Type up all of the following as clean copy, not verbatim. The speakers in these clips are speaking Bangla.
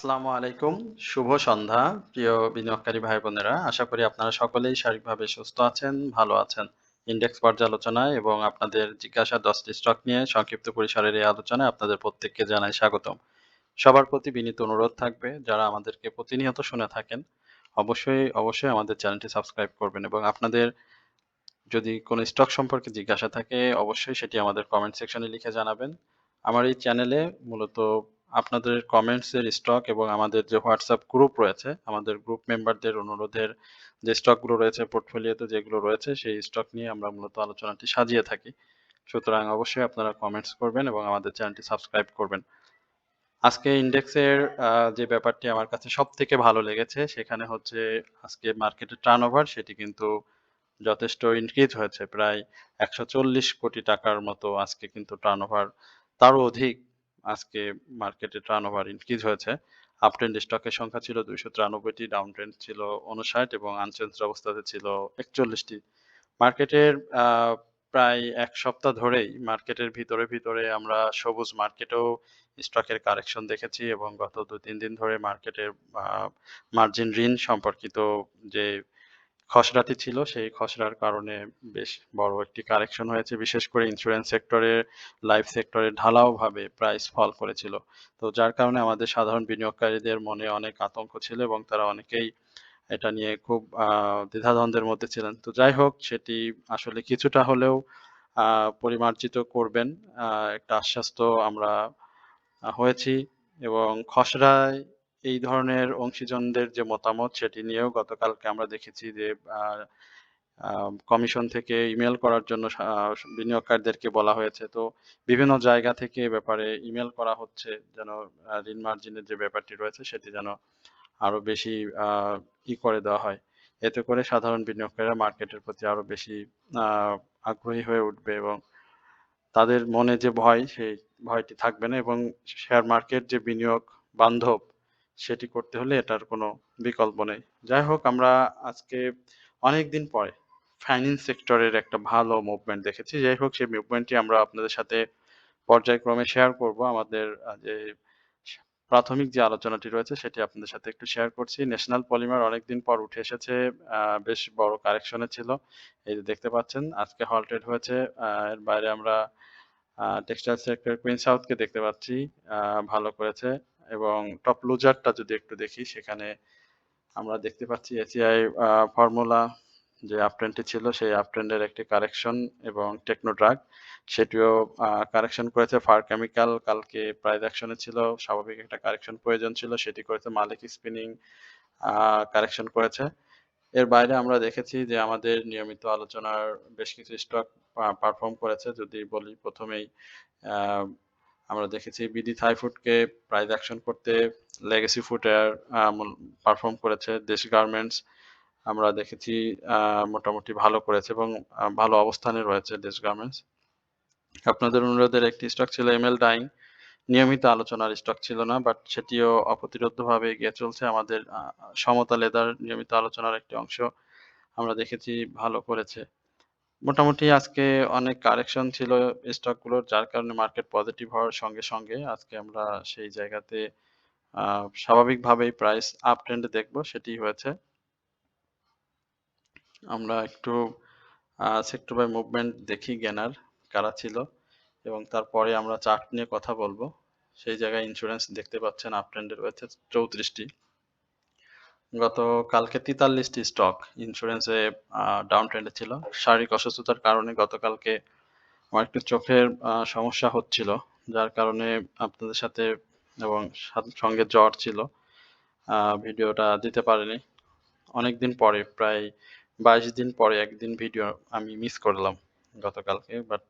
আসসালামু আলাইকুম। শুভ সন্ধ্যা প্রিয় বিনিয়োগকারী ভাই বোনেরা। আশা করি আপনারা সকলেই শারীরিকভাবে সুস্থ আছেন, ভালো আছেন। ইনডেক্স পর্যালোচনায় এবং আপনাদের জিজ্ঞাসা ১০ টি স্টক নিয়ে সংক্ষিপ্ত পরিসরের এই আলোচনায় আপনাদের প্রত্যেককে জানাই স্বাগতম। সবার প্রতি বিনীত অনুরোধ থাকবে যারা আমাদেরকে প্রতিনিয়ত শুনে থাকেন, অবশ্যই আমাদের চ্যানেলটি সাবস্ক্রাইব করবেন এবং আপনাদের যদি কোনো স্টক সম্পর্কে জিজ্ঞাসা থাকে অবশ্যই সেটি আমাদের কমেন্ট সেকশনে লিখে জানাবেন। আমার এই চ্যানেলে মূলত আপনাদের কমেন্টস এর স্টক এবং আমাদের যে হোয়াটসঅ্যাপ গ্রুপ রয়েছে, আমাদের গ্রুপ মেম্বারদের অনুরোধের যে স্টকগুলো রয়েছে পোর্টফোলিওতে যেগুলো রয়েছে সেই স্টক নিয়ে আমরা মূলত আলোচনাটি সাজিয়ে থাকি। সুতরাং অবশ্যই আপনারা কমেন্টস করবেন এবং আমাদের চ্যানেলটি সাবস্ক্রাইব করবেন। আজকে ইনডেক্সের যে ব্যাপারটি আমার কাছে সবথেকে ভালো লেগেছে সেখানে হচ্ছে আজকে মার্কেটের টার্নওভার সেটি কিন্তু যথেষ্ট ইনক্রিজ হয়েছে। প্রায় ১৪০ কোটি টাকার মতো আজকে কিন্তু টার্নওভার, তারও অধিক আজকে মার্কেটে টার্নওভার ইনক্রিজ হয়েছে। আপট্রেন্ড স্টকের সংখ্যা ছিল ২৯৩ টি, ডাউন ট্রেন্ড ছিল ৫৯ এবং আনচেঞ্জড অবস্থাতে ছিল ৪১ টি। মার্কেটের আ প্রায় ১ সপ্তাহ ধরেই মার্কেটের ভিতরে আমরা সবুজ মার্কেটেও স্টকের কারেকশন দেখেছি এবং গত ২-৩ দিন ধরে মার্কেটের আ মার্জিন ঋণ সম্পর্কিত যে খসড়াটি ছিল সেই খসড়ার কারণে বেশ বড় একটি কারেকশন হয়েছে। বিশেষ করে ইন্স্যুরেন্স সেক্টরে, লাইফ সেক্টরে ঢালাওভাবে প্রাইস ফল করেছিল। তো যার কারণে আমাদের সাধারণ বিনিয়োগকারীদের মনে অনেক আতঙ্ক ছিল এবং তারা অনেকেই এটা নিয়ে খুব দ্বিধাদ্বন্দ্বের মধ্যে ছিলেন। তো যাই হোক সেটি আসলে কিছুটা হলেও আ পরিমার্জিত করবেন। আ একটা আশ্বাস তো আমরা হয়েছি এবং খসড়ায় এই ধরনের অংশীজনদের যে মতামত সেটি নিয়েও গতকালকে আমরা দেখেছি যে আ আ কমিশন থেকে ইমেইল করার জন্য বিনিয়োগকারীদেরকে বলা হয়েছে। তো বিভিন্ন জায়গা থেকে এ ব্যাপারে ইমেইল করা হচ্ছে যেন ঋণ মার্জিনের যে ব্যাপারটি রয়েছে সেটি যেন আরো বেশি আ করে দেওয়া হয়। এতে করে সাধারণ বিনিয়োগকারীরা মার্কেটের প্রতি আরো বেশি আ আগ্রহী হয়ে উঠবে এবং তাদের মনে যে ভয়, সেই ভয়টি থাকবে না এবং শেয়ার মার্কেট যে বিনিয়োগ বান্ধব, সেটি করতে হলে এটার কোনো বিকল্প নেই। যাই হোক আমরা আজকে অনেকদিন পরে ফাইন্যান্স সেক্টরের একটা ভালো মুভমেন্ট দেখেছি। যাই হোক সেই মুভমেন্টটি আমরা আপনাদের সাথে পর্যায়ক্রমে শেয়ার করব। আমাদের যে সা প্রাথমিক যে আলোচনাটি রয়েছে সেটি আপনাদের সাথে একটু শেয়ার করছি। ন্যাশনাল পলিমার অনেকদিন পর উঠে এসেছে। বেশ বড় কারেকশন এ ছিল। এই যে দেখতে পাচ্ছেন আজকে হল্টেড হয়েছে। এর বাইরে আমরা টেক্সটাইল সেক্টর কুইন সাউথকে দেখতে পাচ্ছি আ ভালো করেছে এবং টপ লুজারটা যদি একটু দেখি সেখানে আমরা দেখতে পাচ্ছি এসিআই ফর্মুলা যে আপট্রেন্ডটি ছিল সেই আপট্রেন্ডের একটি কারেকশন এবং টেকনোড্রাগ সেটিও কারেকশন করেছে। ফার কেমিক্যাল কালকে প্রাইস অ্যাকশনে ছিল। স্বাভাবিক একটা কারেকশন প্রয়োজন ছিল। সেটি করেছে। মালিক স্পিনিং আ কারেকশন করেছে। এর বাইরে আমরা দেখেছি যে আমাদের নিয়মিত আলোচনার বেশ কিছু স্টক পারফর্ম করেছে। যদি বলি ১ম এই আ আমরা দেখেছি বিডি থাই ফুডকে প্রাইস অ্যাকশন করতে লেগেসি ফুটওয়্যার পারফর্ম করেছে। দেশ গার্মেন্টস আমরা দেখেছি আ মোটামুটি ভালো করেছে এবং ভালো অবস্থানে রয়েছে দেশ গার্মেন্টস। আপনাদের অনুরোধের একটি স্টক ছিল এমএল ডাইং। নিয়মিত আলোচনার স্টক ছিল না, বাট সেটিও অপ্রতিরোধ্যভাবে এগিয়ে চলছে। আমাদের সমতা লেদার নিয়মিত আলোচনার একটি অংশ আমরা দেখেছি ভালো করেছে। মোটামুটি আজকে অনেক কারেকশন ছিল স্টকগুলোর যার কারণে মার্কেট পজিটিভ হওয়ার সঙ্গে আজকে আমরা সেই জায়গাতে আ স্বাভাবিকভাবেই প্রাইস আপ ট্রেন্ড এ দেখব সেটিই হয়েছে। আমরা একটু সেক্টর বাই মুভমেন্ট দেখি গেনার কারা ছিল এবং তারপরে আমরা চার্ট নিয়ে কথা বলব। সেই জায়গায় ইন্স্যুরেন্স দেখতে পাচ্ছেন আপ ট্রেন্ড এ রয়েছে ৩৪ টি। গতকালকে ৪৩ টি স্টক ইন্স্যুরেন্সে ডাউন ট্রেন্ড এ ছিল। শারীরিক অসুস্থতার কারণে গতকালকে আমার একটু চোখের সমস্যা হচ্ছিল। যার কারণে আপনাদের সাথে এবং সঙ্গে জ্বর ছিল। আ ভিডিওটা দিতে পারিনি। অনেকদিন পরে প্রায় ২২ দিন পরে একদিন ভিডিও আমি মিস করলাম গতকালকে। বাট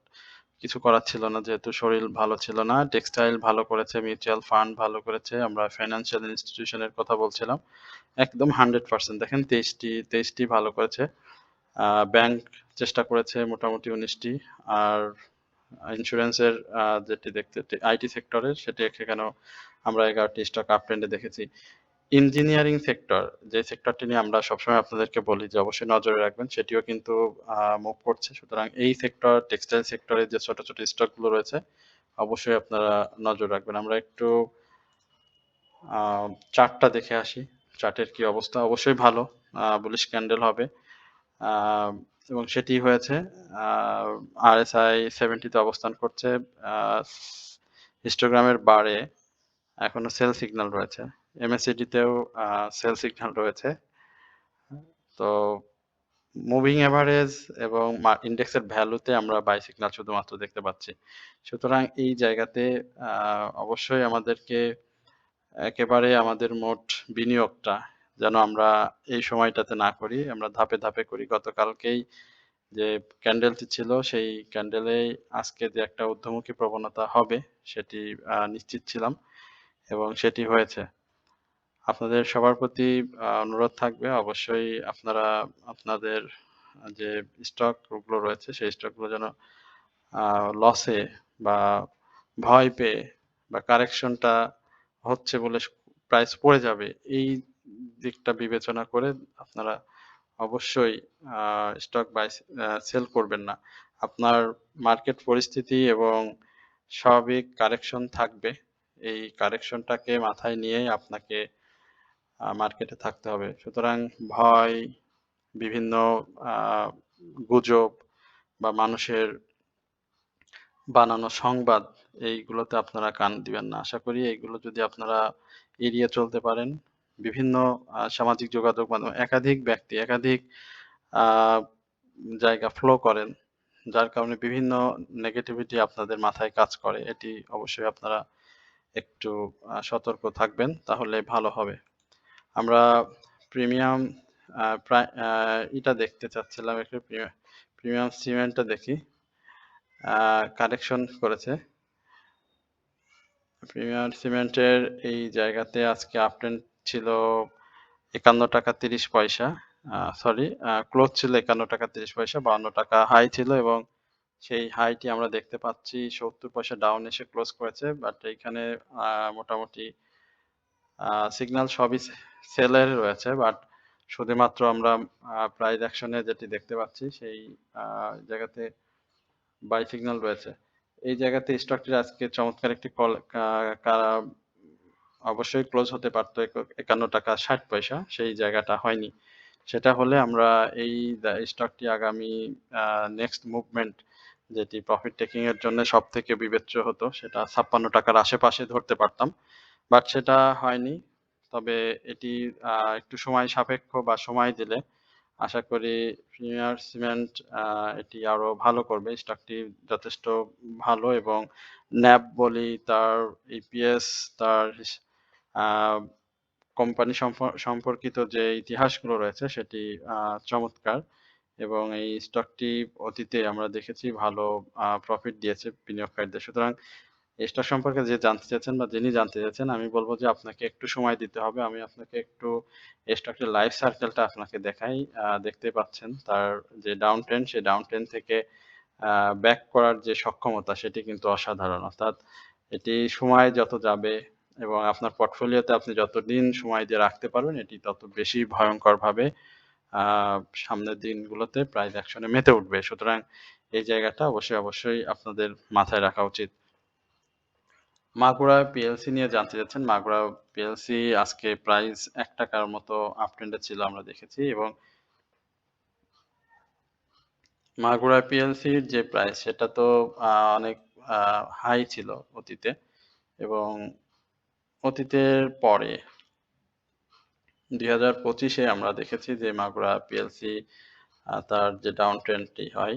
কিছু করার ছিল না যেহেতু শরীর ভালো ছিল না। টেক্সটাইল ভালো করেছে, মিউচুয়াল ফান্ড ভালো করেছে। আমরা ফাইন্যান্সিয়াল ইনস্টিটিউশন এর কথা বলছিলাম। একদম 100% দেখেন ২৩ টি ভালো করেছে। আ ব্যাংক চেষ্টা করেছে মোটামুটি ১৯ টি। আর ইন্স্যুরেন্সের যেটি আইটি সেক্টরের সেখানেও আমরা ১১ টি স্টক আপ ট্রেন্ড এ দেখেছি। ইঞ্জিনিয়ারিং সেক্টর যে সেক্টরটি নিয়ে আমরা সবসময় আপনাদেরকে বলি যে অবশ্যই নজরে রাখবেন সেটিও কিন্তু মুভ করছে। সুতরাং এই সেক্টর টেক্সটাইল সেক্টরে যে ছোট স্টক গুলো রয়েছে অবশ্যই আপনারা নজর রাখবেন। আমরা একটু চার্টটা দেখে আসি। চার্টের কি অবস্থা? অবশ্যই ভালো। বুলিশ ক্যান্ডেল হবে। আহ, এবং সেটি হয়েছে। RSI 70 তে অবস্থান করছে। হিস্টোগ্রামের বারে এখনো সেল সিগন্যাল রয়েছে। MACD তেও সেল সিগন্যাল রয়েছে। তো মুভিং এভারেজ এবং ইন্ডেক্সের ভ্যালুতে আমরা বাই সিগন্যাল শুধুমাত্র দেখতে পাচ্ছি। সুতরাং এই জায়গাতে অবশ্যই আমাদেরকে একেবারে আমাদের মোট বিনিয়োগটা যেন আমরা এই সময়টাতে না করি, আমরা ধাপে ধাপে করি। গতকালকেই যে ক্যান্ডেলটি ছিল সেই ক্যান্ডেলেই আজকে যে একটা ঊর্ধ্বমুখী প্রবণতা হবে সেটি নিশ্চিত ছিলাম এবং সেটি হয়েছে। আপনাদের সবার প্রতি অনুরোধ থাকবে অবশ্যই আপনারা আপনাদের যে স্টকগুলো রয়েছে সেই স্টকগুলো যেন লসে বা ভয় পেয়ে বা কারেকশনটা হচ্ছে বলে প্রাইস পড়ে যাবে এই দিকটা বিবেচনা করে আপনারা অবশ্যই স্টক বাই সেল করবেন না। আপনার মার্কেট পরিস্থিতি এবং স্বাভাবিক কারেকশন থাকবে। এই কারেকশনটাকে মাথায় নিয়েই আপনাকে মার্কেটে থাকতে হবে। সুতরাং ভয়, বিভিন্ন গুজব বা মানুষের বানানো সংবাদ এইগুলোতে আপনারা কান দিবেন না। আশা করি এইগুলো যদি আপনারা এড়িয়ে চলতে পারেন, বিভিন্ন সামাজিক যোগাযোগ মাধ্যমে একাধিক ব্যক্তি একাধিক আহ, জায়গা ফলো করেন, যার কারণে বিভিন্ন নেগেটিভিটি আপনাদের মাথায় কাজ করে। এটি অবশ্যই আপনারা একটু সতর্ক থাকবেন, তাহলে ভালো হবে। আমরা প্রিমিয়াম এটা দেখতে চাচ্ছিলাম, একটু প্রিমিয়াম সিমেন্টটা দেখি। কারেকশন করেছে প্রিমিয়াম সিমেন্টের এই জায়গাতে। আজকে আপট্রেন্ড ছিল 51 টাকা 30 পয়সা। সরি, ক্লোজ ছিল 51 টাকা 30 পয়সা, 52 টাকা হাই ছিল এবং সেই হাইটি আমরা দেখতে পাচ্ছি 70 পয়সা ডাউন এসে ক্লোজ করেছে। বাট এইখানে মোটামুটি সিগন্যাল সবই সেলের রয়েছে, বাট শুধুমাত্র আমরা প্রাইস অ্যাকশনে যেটি দেখতে পাচ্ছি সেই জায়গাতে বাই সিগন্যাল রয়েছে। এই জায়গাতে স্টকটির আজকে চমৎকার একটি কল অবশ্যই ক্লোজ হতে পারতো 51 টাকা 60 পয়সা, সেই জায়গাটা হয়নি। সেটা হলে আমরা এই স্টকটি আগামী নেক্সট মুভমেন্ট যেটি প্রফিট টেকিং এর জন্য সব থেকে বিবেচ্য হতো সেটা 56 টাকার আশেপাশে ধরতে পারতাম, বাট সেটা হয়নি। তবে এটি একটু সময় সাপেক্ষ বা সময় দিলে আশা করি প্রিমিয়ার সিমেন্ট এটি আরো ভালো করবে। স্টকটি যথেষ্ট ভালো এবং ন্যাব বলি, তার ইপিএস, তার কোম্পানি সম্পর্কিত যে ইতিহাসগুলো রয়েছে সেটি চমৎকার এবং এই স্টকটি অতীতে আমরা দেখেছি ভালো প্রফিট দিয়েছে বিনিয়োগকারীদের। সুতরাং এই স্টক সম্পর্কে যে জানতে চাচ্ছেন বা যিনি জানতে চাচ্ছেন, আমি বলবো যে আপনাকে একটু সময় দিতে হবে। আমি আপনাকে একটু এই স্টকটির লাইফ সার্কেলটা আপনাকে দেখাই। দেখতে পাচ্ছেন তার যে ডাউন ট্রেন্ড, সেই ডাউন ট্রেন্ড থেকে ব্যাক করার যে সক্ষমতা সেটি কিন্তু অসাধারণ। অর্থাৎ এটি সময় যত যাবে এবং আপনার পোর্টফোলিওতে আপনি যতদিন সময় দিয়ে রাখতে পারবেন এটি তত বেশি ভয়ঙ্করভাবে সামনের দিনগুলোতে প্রাইস অ্যাকশনে মেতে উঠবে। সুতরাং এই জায়গাটা অবশ্যই আপনাদের মাথায় রাখা উচিত। মাগুরা পিএলসি নিয়ে জানতে চাচ্ছেন। মাগুরা পিএলসি আজকে প্রাইস 1 টাকার মতো আপট্রেন্ডে ছিল আমরা দেখেছি এবং মাগুরা পিএলসির যে প্রাইস সেটা তো অনেক হাই ছিল অতীতে এবং অতীতের পরে 2025-এ আমরা দেখেছি যে মাগুরা পিএলসি তার যে ডাউন ট্রেন্ডটি হয়,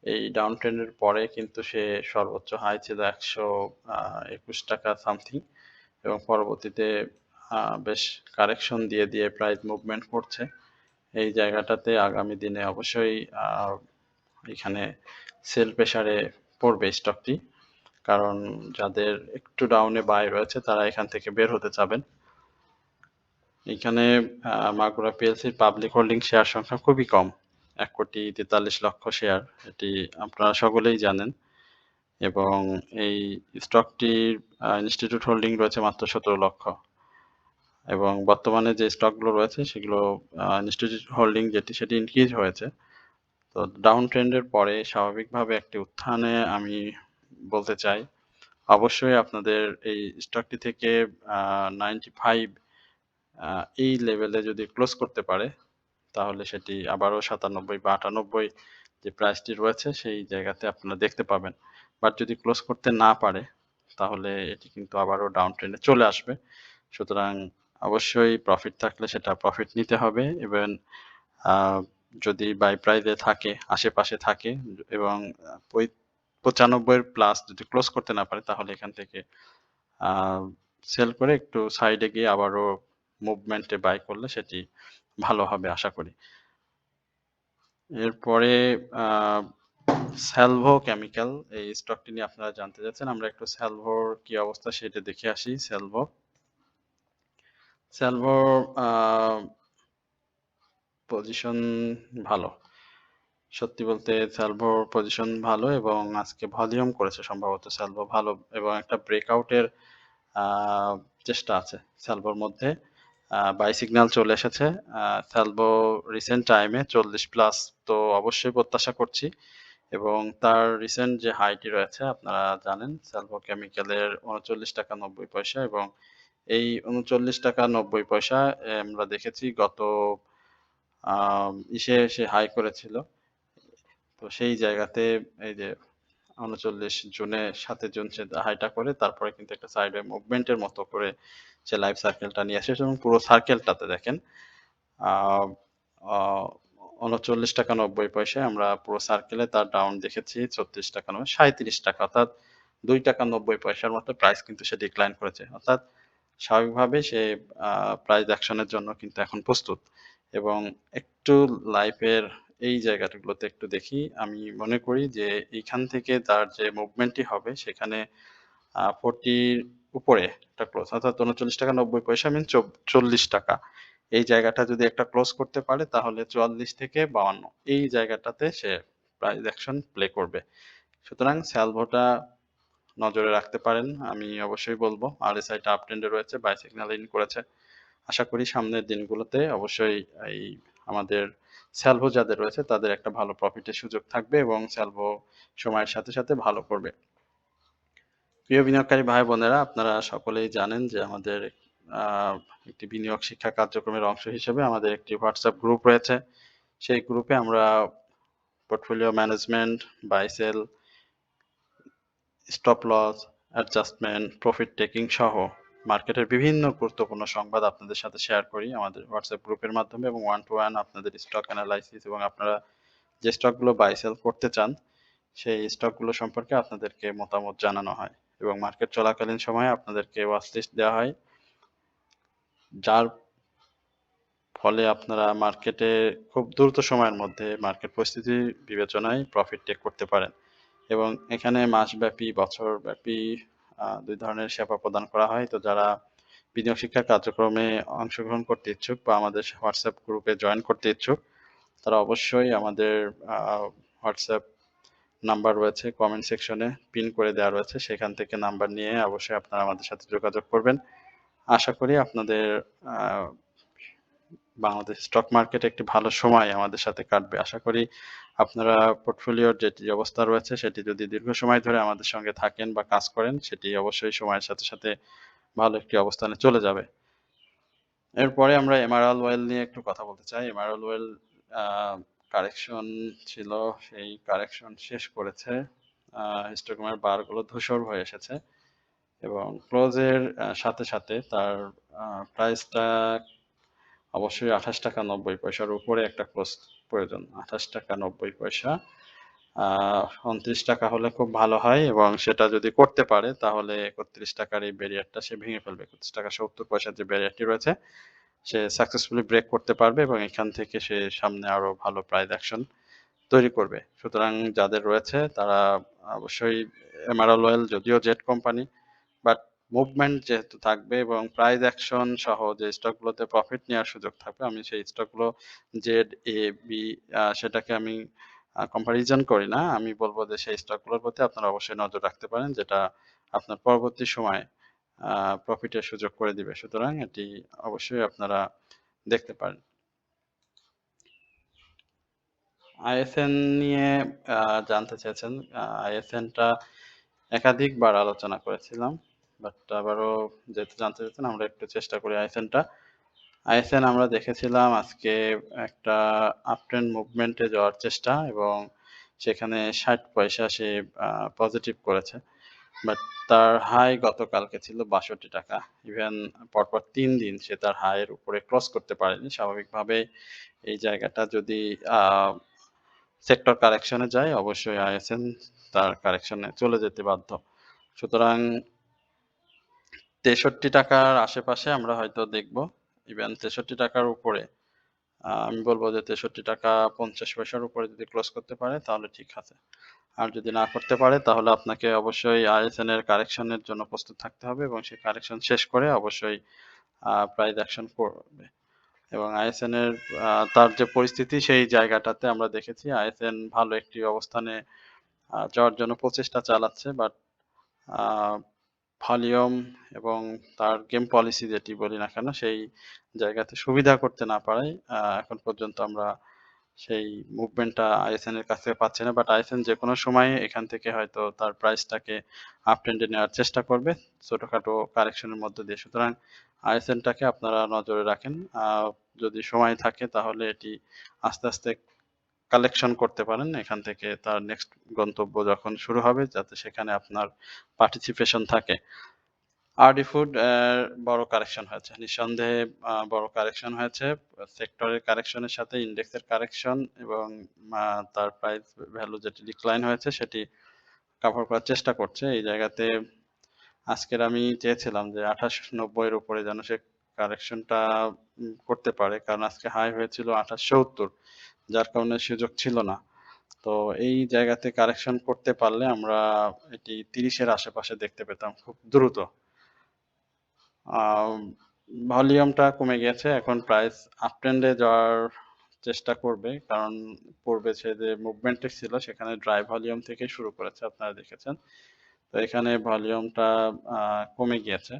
এই ডাউন ট্রেন্ডের পরে কিন্তু সে সর্বোচ্চ হাই ছিল 121 টাকা সামথিং এবং পরবর্তীতে বেশ কারেকশন দিয়ে দিয়ে প্রাইস মুভমেন্ট করছে। এই জায়গাটাতে আগামী দিনে অবশ্যই এখানে সেল প্রেসারে পড়বে স্টকটি, কারণ যাদের একটু ডাউনে বাই রয়েছে তারা এখান থেকে বের হতে চাবেন। এখানে মাগুরা পিএলসির পাবলিক হোল্ডিং শেয়ার সংখ্যা খুবই কম, 1,43,00,000 শেয়ার, এটি আপনারা সকলেই জানেন এবং এই স্টকটির ইনস্টিটিউট হোল্ডিং রয়েছে মাত্র 17 লক্ষ এবং বর্তমানে যে স্টকগুলো রয়েছে সেগুলো ইনস্টিটিউট হোল্ডিং যেটি সেটি ইনক্রিজ হয়েছে। তো ডাউন ট্রেন্ডের পরে স্বাভাবিকভাবে একটি উত্থানে আমি বলতে চাই অবশ্যই আপনাদের এই স্টকটি থেকে 95 আ এই লেভেলে যদি ক্লোজ করতে পারে, তাহলে সেটি আবারও 97 বা 98 যে প্রাইসটি রয়েছে সেই জায়গাতে আপনারা দেখতে পাবেন। বাট যদি ক্লোজ করতে না পারে, তাহলে এটি কিন্তু আবারও ডাউন ট্রেন্ডে চলে আসবে। সুতরাং অবশ্যই প্রফিট থাকলে সেটা প্রফিট নিতে হবে এবং আ যদি বাই প্রাইস এ থাকে, আশেপাশে থাকে এবং আ পই 95 এর প্লাস যদি ক্লোজ করতে না পারে, তাহলে এখান থেকে আ সেল করে একটু সাইডে গিয়ে আবারও মুভমেন্ট এ বাই করলে সেটি ভালো হবে আশা করি। এরপরে আ সালভো কেমিক্যাল এই স্টকটি নিয়ে আপনারা জানতে চাচ্ছেন। আমরা একটু সালভোর কি অবস্থা সেটা দেখে আসি। সালভো। সালভোর আ পজিশন ভালো। সত্যি বলতে সালভোর পজিশন ভালো এবং আজকে ভলিউম করেছে সম্ভবত সালভো ভালো এবং একটা ব্রেকআউট এর আ চেষ্টা আছে সালভোর মধ্যে। বাই সিগন্যাল চলে এসেছে। সালভো রিসেন্ট টাইমে 40 প্লাস তো অবশ্যই প্রত্যাশা করছি এবং তার রিসেন্ট যে হাইটি রয়েছে আপনারা জানেন সালভো কেমিক্যালের ৳৩৯.৯০ এবং এই ৳৩৯.৯০ আমরা দেখেছি গত ইসে সে হাই করেছিল। তো সেই জায়গাতে এই যে ৩৯ জুনে ৭ জুন সে হাইটা করে তারপরে কিন্তু একটা সাইডওয়ে মুভমেন্ট এর মতো করে সে লাইফ সার্কেলটা নিয়ে আসে এবং পুরো সার্কেলটাতে দেখেন আ আ ৳৩৯.৯০ আমরা পুরো সার্কেলে তার ডাউন দেখেছি ৳৩৬.৯০ ৳৩৭ অর্থাৎ ৳২.৯০ মতো প্রাইস কিন্তু সে ডিক্লাইন করেছে। অর্থাৎ স্বাভাবিকভাবেই সে আ প্রাইস অ্যাকশন এর জন্য কিন্তু এখন প্রস্তুত। এবং একটু লাইফের এই জায়গাগুলোতে একটু দেখি। আমি মনে করি যে এইখান থেকে তার যে মুভমেন্টটি হবে সেখানে 40 র উপরে একটা ক্লোজ অর্থাৎ ৳৩৯.৯০ মিন ৳40 এই জায়গাটা যদি একটা ক্লোজ করতে পারে তাহলে ৪৪ থেকে ৫২ এই জায়গাটাতে সে প্রাইস অ্যাকশন প্লে করবে। সুতরাং স্যালভোটা নজরে রাখতে পারেন। আমি অবশ্যই বলব। RSI টা আপ ট্রেন্ড এ রয়েছে, বাই সিগন্যাল ইন করেছে। আশা করি সামনের দিনগুলোতে অবশ্যই এই আমাদের স্যালভো যাদের রয়েছে তাদের একটা ভালো প্রফিটের সুযোগ থাকবে এবং স্যালভো সময়ের সাথে, সাথে ভালো করবে। প্রিয় বিনিয়োগকারী ভাই-বোনেরা আপনারা সকলেই জানেন যে আমাদের আ একটি বিনিয়োগ শিক্ষা কার্যক্রমের অংশ হিসেবে আমাদের একটি WhatsApp গ্রুপ রয়েছে। সেই গ্রুপে আমরা portfolio management, buy sell, stop loss, adjustment, profit taking সহ মার্কেটের বিভিন্ন গুরুত্বপূর্ণ সংবাদ আপনাদের সাথে শেয়ার করি আমাদের WhatsApp গ্রুপের মাধ্যমে এবং ওয়ান টু ওয়ান আপনাদের স্টক এনালাইসিস এবং আপনারা যে স্টকগুলো বাই সেল করতে চান সেই স্টকগুলো সম্পর্কে আপনাদেরকে মতামত জানানো হয় এবং মার্কেট চলাকালীন সময়ে আপনাদেরকে ওয়াচ লিস্ট দেওয়া হয়। যার ফলে আপনারা মার্কেটে খুব দ্রুত সময়ের মধ্যে মার্কেট পরিস্থিতি বিবেচনায় প্রফিট টেক করতে পারেন এবং এখানে মাসব্যাপী, বছরব্যাপী ২ ধরনের সেবা প্রদান করা হয়। তো যারা বিনিয়োগ শিক্ষা কার্যক্রমে অংশগ্রহণ করতে ইচ্ছুক বা আমাদের WhatsApp গ্রুপে জয়েন করতে ইচ্ছুক, তারা অবশ্যই আমাদের আ WhatsApp নাম্বার রয়েছে কমেন্ট সেকশনে পিন করে দেওয়া রয়েছে। সেখান থেকে নাম্বার নিয়ে অবশ্যই আপনারা আমাদের সাথে যোগাযোগ করবেন। আশা করি আপনাদের আ বাংলাদেশ স্টক মার্কেটে একটি ভালো সময় আমাদের সাথে কাটবে। আশা করি আপনারা পোর্টফোলিওর যেটি অবস্থা রয়েছে সেটি যদি দীর্ঘ সময় ধরে আমাদের সঙ্গে থাকেন বা কাজ করেন সেটি অবশ্যই সময়ের সাথে, সাথে ভালো একটি অবস্থানে চলে যাবে। এরপরে আমরা এমারাল্ড ওয়েল নিয়ে একটু কথা বলতে চাই। এমারাল্ড ওয়েল আ কারেকশন ছিল, সেই কারেকশন শেষ করেছে। হিস্টোগ্রামের বারগুলো ধূসর হয়ে এসেছে এবং ক্লোজের সাথে, সাথে তার আ প্রাইসটা অবশ্যই ৳২৮.৯০ র উপরে একটা ক্লোজ প্রয়োজন। ৳২৮.৯০ ৳২৯ হলে খুব ভালো হয় এবং সেটা যদি করতে পারে তাহলে ৳৩১ র এই ব্যারিয়ারটা সে ভেঙে ফেলবে। ৳৩১.৭০ যে ব্যারিয়ারটি রয়েছে সে সাকসেসফুলি ব্রেক করতে পারবে এবং এখান থেকে সে সামনে আরো ভালো প্রাইস অ্যাকশন তৈরি করবে। সুতরাং যাদের রয়েছে তারা অবশ্যই এমারাল্ড ওয়েল যদিও জেট কোম্পানি বাট মুভমেন্ট যেহেতু থাকবে এবং প্রাইস অ্যাকশন সহ যে স্টকগুলোতে প্রফিট নেওয়ার সুযোগ থাকবে, আমি সেই স্টকগুলো জেড, এ, বি সেটাকে আমি কম্পারিজন করি না। আমি বলব যে সেই স্টকগুলোর প্রতি আপনারা অবশ্যই নজর রাখতে পারেন যেটা আপনার পরবর্তী সময়ে আ প্রফিটের সুযোগ করে দিবে। সুতরাং এটি অবশ্যই আপনারা দেখতে পারেন। আইএসএন নিয়ে আ জানতে চেয়েছেন। আইএসএন টা একাধিকবার আলোচনা করেছিলাম। বাট আবারও যেহেতু জানতে চাচ্ছেন আমরা একটু চেষ্টা করি আইএসএনটা। আইএসএন আমরা দেখেছিলাম আজকে একটা আপট্রেন্ড মুভমেন্টে যাওয়ার চেষ্টা এবং সেখানে ৬০ পয়সা সে পজিটিভ করেছে। বাট তার হাই গতকালকে ছিল ৳৬২। ইভেন পরপর ৩ দিন সে তার হাইয়ের উপরে ক্রস করতে পারেনি। স্বাভাবিকভাবেই এই জায়গাটা যদি আ সেক্টর কারেকশন এ যায় অবশ্যই আইএসএন তার কারেকশন এ চলে যেতে বাধ্য। সুতরাং ৳৬৩ র আশেপাশে আমরা হয়তো দেখব। ইভেন ৳৬৩ র উপরে আমি বলব যে ৳৬৩.৫০ র উপরে যদি ক্লোজ করতে পারে তাহলে ঠিক আছে। আর যদি না করতে পারে তাহলে আপনাকে অবশ্যই আইএসএন এর কারেকশন এর জন্য প্রস্তুত থাকতে হবে এবং সেই কারেকশন শেষ করে অবশ্যই প্রাইস অ্যাকশন করবে। এবং আইএসএন এর তার যে পরিস্থিতি সেই জায়গাটাতে আমরা দেখেছি আইএসএন ভালো একটি অবস্থানে যাওয়ার জন্য প্রচেষ্টা চালাচ্ছে। বাট আ ভলিউম এবং তার গেম পলিসি যেটি বলি না কেন সেই জায়গাতে সুবিধা করতে না পারায় এখন পর্যন্ত আমরা সেই মুভমেন্টটা আইএসএন এর কাছ থেকে পাচ্ছি না। বাট আইএসএন যেকোনো সময়ে এখান থেকে হয়তো তার প্রাইসটাকে আপ ট্রেন্ডে নেওয়ার চেষ্টা করবে ছোটখাটো কারেকশনের মধ্য দিয়ে। সুতরাং আইএসএনটাকে আপনারা নজরে রাখেন। যদি সময় থাকে তাহলে এটি আস্তে, আস্তে কালেকশন করতে পারেন। এখান থেকে তার নেক্সট গন্তব্য যখন শুরু হবে যাতে সেখানে আপনার পার্টিসিপেশন থাকে। আরডি ফুড বড় কারেকশন হয়েছে। নিঃসন্দেহে বড় কারেকশন হয়েছে। সেক্টরের কারেকশনের সাথে ইন্ডেক্সের কারেকশন এবং আ তার প্রাইস ভ্যালু যেটি ডিক্লাইন হয়েছে সেটি কভার করার চেষ্টা করছে। এই জায়গাতে আজকের আমি চেয়েছিলাম যে ২৮.৯০ এর উপরে যেন সে কারেকশনটা করতে পারে। কারণ আজকে হাই হয়েছিল ২৮.৭০ যার কারণে সুযোগ ছিল না। তো এই জায়গাতে কারেকশন করতে পারলে আমরা এটি ৩০ এর আশেপাশে দেখতে পেতাম খুব দ্রুত। আম ভলিউমটা কমে গিয়েছে। এখন প্রাইস আপট্রেন্ড এ যাওয়ার চেষ্টা করবে। কারণ পূর্বে সে যে মুভমেন্টে ছিল সেখানে ড্রাই ভলিউম থেকে শুরু করেছে আপনারা দেখেছেন। তো এখানে ভলিউমটা আ কমে গিয়েছে।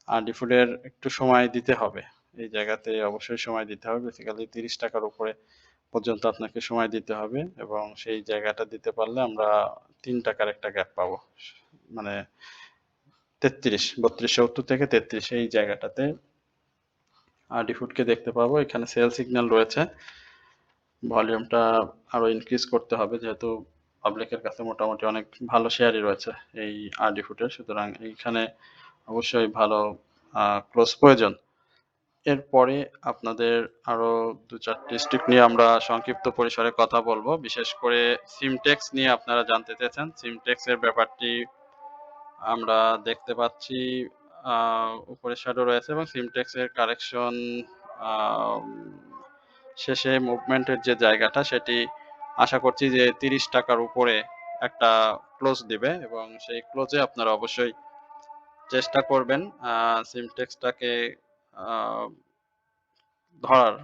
আর ডিফুডের একটু সময় দিতে হবে। এই জায়গাতে অবশ্যই সময় দিতে হবে। বেসিক্যালি ৳৩০ র উপরে পর্যন্ত আপনাকে সময় দিতে হবে এবং সেই জায়গাটা দিতে পারলে আমরা ৳৩ র একটা গ্যাপ পাবো। মানে ৩৩, ৩২.৭০ থেকে ৩৩ এই জায়গাটাতে আরডি ফুডকে দেখতে পাবো। এখানে সেল সিগন্যাল রয়েছে। ভলিউমটা আরো ইনক্রিজ করতে হবে যেহেতু পাবলিকের কাছে মোটামুটি অনেক ভালো শেয়ারই রয়েছে এই আরডি ফুডের। সুতরাং এইখানে অবশ্যই ভালো ক্লোজ প্রয়োজন। এরপরে আপনাদের আরো ২-৪ টি স্টক নিয়ে আমরা সংক্ষিপ্ত পরিসরে কথা বলব। বিশেষ করে সিমটেক্স নিয়ে আপনারা জানতে চেয়েছেন। সিমটেক্স এর ব্যাপারটি আমরা দেখতে পাচ্ছি আ উপরে শ্যাডো রয়েছে এবং সিমটেক্স এর কারেকশন আম শেষে মুভমেন্টের যে জায়গাটা সেটি আশা করছি যে ৳৩০ র উপরে একটা ক্লোজ দিবে এবং সেই ক্লোজে আপনারা অবশ্যই চেষ্টা করবেন সিমটেক্সটাকে আ ধরার।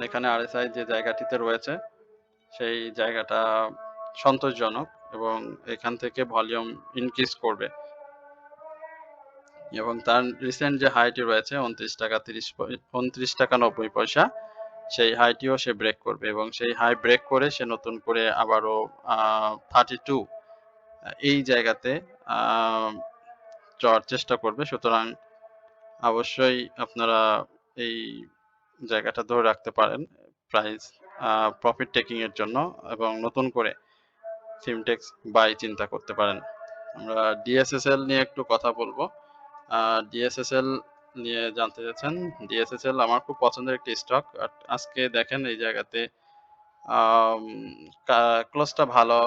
এখানে আরএসআই যে জায়গাটিতে রয়েছে সেই জায়গাটা সন্তোষজনক এবং এখান থেকে ভলিউম ইনক্রিজ করবে। এবং তার রিসেন্ট যে হাইটি রয়েছে ৳২৯.৯০ সেই হাইটিও সে ব্রেক করবে এবং সেই হাই ব্রেক করে সে নতুন করে আবারও 32 এই জায়গাতে আ যাওয়ার চেষ্টা করবে। সুতরাং অবশ্যই আপনারা এই জায়গাটা ধরে রাখতে পারেন প্রাইস প্রফিট টেকিং এর জন্য এবং নতুন করে সিমটেক্স বাই চিন্তা করতে পারেন। আমরা ডিএসএসএল নিয়ে একটু কথা বলবো। ডিএসএসএল নিয়ে জানতে চাচ্ছেন। ডিএসএসএল আমার খুব পছন্দের একটি স্টক। আজকে দেখেন এই জায়গাতে আম ক্লোজটা ভালো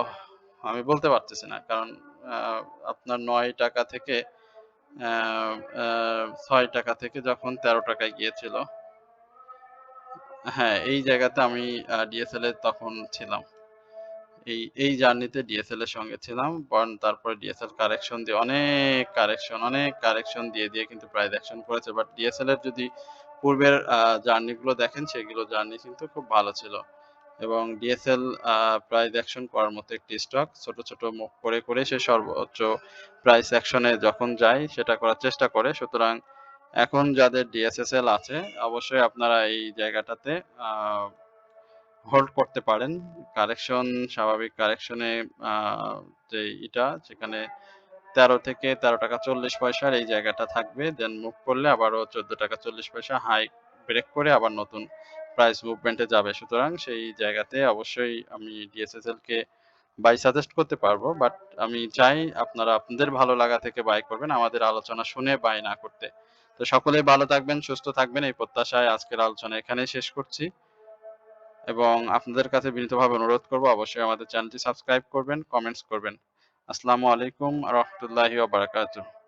আমি বলতে পারতেছি না। কারণ আ আপনার ৳৯ থেকে অ্যা অ্যা ৳৬ থেকে যখন ৳১৩ য় গিয়েছিল হ্যাঁ, এই জায়গাতে আমি ডিএসএল এ তখন ছিলাম। এই জার্নিতে ডিএসএল এর সঙ্গে ছিলাম। তারপরে ডিএসএল কারেকশন দিয়ে অনেক কারেকশন দিয়ে কিন্তু প্রাইস অ্যাকশন করেছে। বাট ডিএসএল এর যদি পূর্বের জার্নি গুলো দেখেন সেগুলো জার্নি কিন্তু খুব ভালো ছিল। এবং ডিএসএল প্রাইস অ্যাকশন করার মতো একটি স্টক। ছোট মুভ করে সে সর্বোচ্চ প্রাইস অ্যাকশন এ যখন যায় সেটা করার চেষ্টা করে। সুতরাং এখন যাদের ডিএসএসএল আছে অবশ্যই আপনারা এই জায়গাটাতে আ হোল্ড করতে পারেন। কারেকশন স্বাভাবিক কারেকশনে আ যে সেখানে 13 থেকে ৳13.40 এই জায়গাটা থাকবে। দেন মুভ করলে আবারও ৳14.40 হাই ব্রেক করে আবার নতুন প্রাইস মুভমেন্ট এ যাবে। সুতরাং সেই জায়গাতে অবশ্যই আমি DSSL কে বাই সাজেস্ট করতে পারবো। বাট আমি চাই আপনারা আপনাদের ভালো লাগা থেকে বাই করবেন। আমাদের আলোচনা শুনে বাই না করতে। তো সকলেই ভালো থাকবেন, সুস্থ থাকবেন এই প্রত্যাশায় আজকের আলোচনা এখানেই শেষ করছি। এবং আপনাদের কাছে বিনীতভাবে অনুরোধ করব অবশ্যই আমাদের চ্যানেলটি সাবস্ক্রাইব করবেন, কমেন্টস করবেন। আসসালামু আলাইকুম ওয়া রাহমাতুল্লাহি ওয়া বারাকাতুহু।